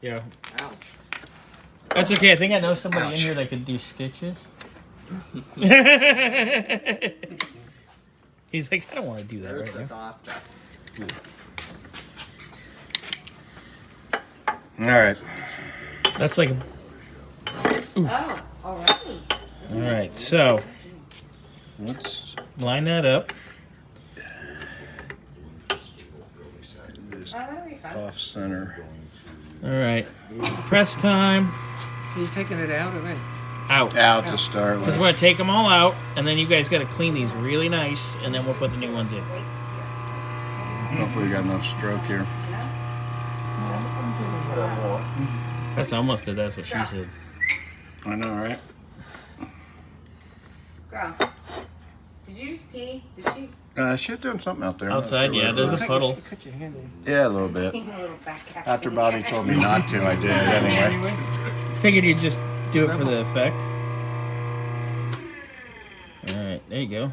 Yeah. Ow. That's okay. I think I know somebody in here that could do stitches. He's like, I don't want to do that There's right the now. doctor. All right. That's like. Oh, already. All right. So Let's line that up. just Oh, that'll be fun. off center. All right. Press time. He's taking it out of it. Out. Out to start Because with. we're going to take them all out, and then you guys got to clean these really nice, and then we'll put the new ones in. Hopefully we got enough stroke here. That's almost it. That's what she said. I know, right? Girl, did you just pee? Did she? She's doing something out there. I'm not Outside, sure yeah, what it there's a was. puddle. Cut your hand in. Yeah, a little bit. Taking a little back action After Bobby here. told me not to, I did anyway. Figured you'd just do it for the effect. All right, there you go.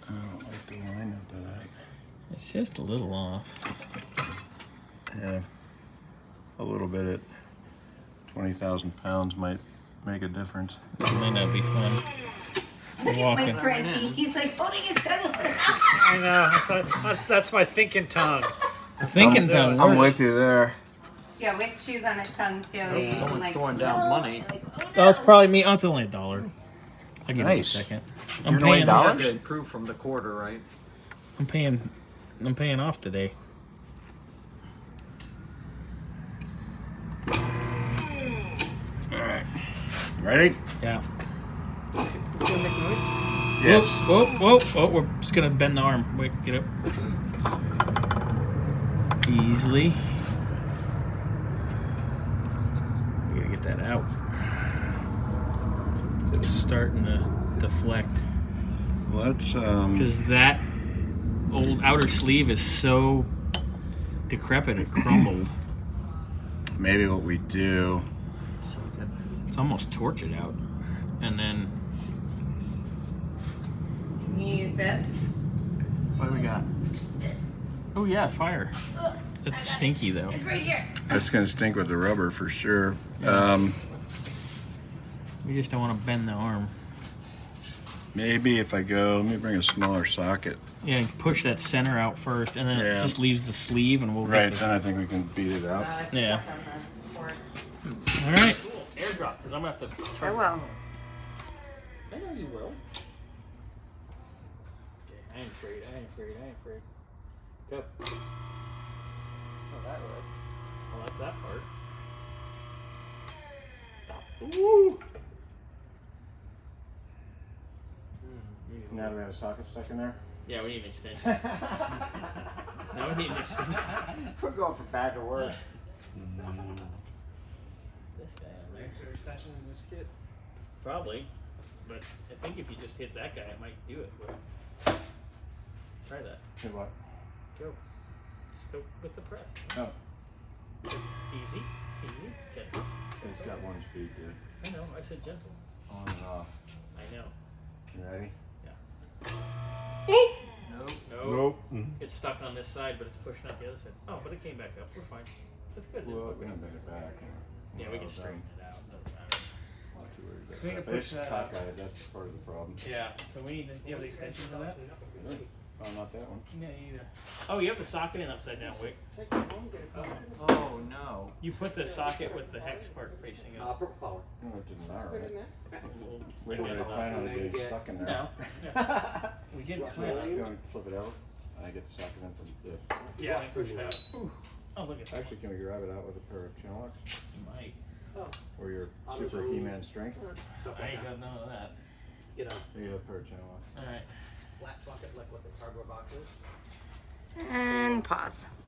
I don't like the lineup of that. It's just a little off. Yeah, a little bit at 20,000 pounds might make a difference. It might not be fun. Look at Walking. Mike Franti. He's like holding his tongue. I know. That's my thinking tongue. Thinking tongue I'm works. with you there. Yeah, Wick chews on his tongue too. Oh, someone's Like, throwing down money. like, Oh, it's probably me. Oh, it's only $1. I'll give you a Nice. second. You're doing You $1? had to improve from the quarter, right? I'm paying off today. All right. Ready? Yeah. It's gonna make noise. Yes. Whoa, whoa, whoa. We're just gonna bend the arm. Wait, get up. Easily. We gotta get that out. So it's starting to deflect. Let's Because that old outer sleeve is so decrepit, it crumbled. maybe what we do. It's almost tortured out. And then, Can you use this? what do we got? Oh yeah, fire. It's stinky though. It's right here. It's gonna stink with the rubber for sure. Yeah. We just don't want to bend the arm. Maybe if I go, let me bring a smaller socket. Yeah, you push that center out first, and then it Yeah. just leaves the sleeve, and we'll Right, get then I think we can beat it Oh, out. it's Yeah. stuck on the board. the. All right. Airdrop, because I'm gonna have to. I will. I know you will. Okay, I ain't afraid. Go. Oh, that way. Well, that's that part. Stop. Ooh. Now that we have a socket stuck in there? Yeah, we need an extension. Now we need an extension. We're going from bad to worse. This guy on there. So you're stashing in this kit? Probably. But I think if you just hit that guy, it might do it. But try that. Do what? Go. Just go with the press. Oh, Easy. Gentle. it's got one speed, dude. I know. I said gentle. On and off. I know. You ready? Nope. No. It's stuck on this side, but it's pushing out the other side. Oh, but it came back up. We're fine. That's good. Well, we can bring it back. Yeah, we can straighten it out. Doesn't matter. Not too worried about So we need to that. push It's that cockeyed, that's part of the problem. Yeah. So we need to. You have the extension for that? Oh, not that one. No, either. Oh, you have the socket in upside down, Wick. Oh no. You put the socket with the hex part facing up. Purple power. No, it didn't matter. Right? We'll- We didn't really plan on it getting stuck in there. No. We didn't plan on You it. want to flip it over? I get the socket in from the. Yeah, I push it out. Ooh. Oh, look at that. Actually, can we grab it out with a pair of channel locks? Might. Or your super He-Man strength? I ain't got none of that. You know, Maybe a pair of channel locks. All right. flat bucket like what the cardboard box is. And pause.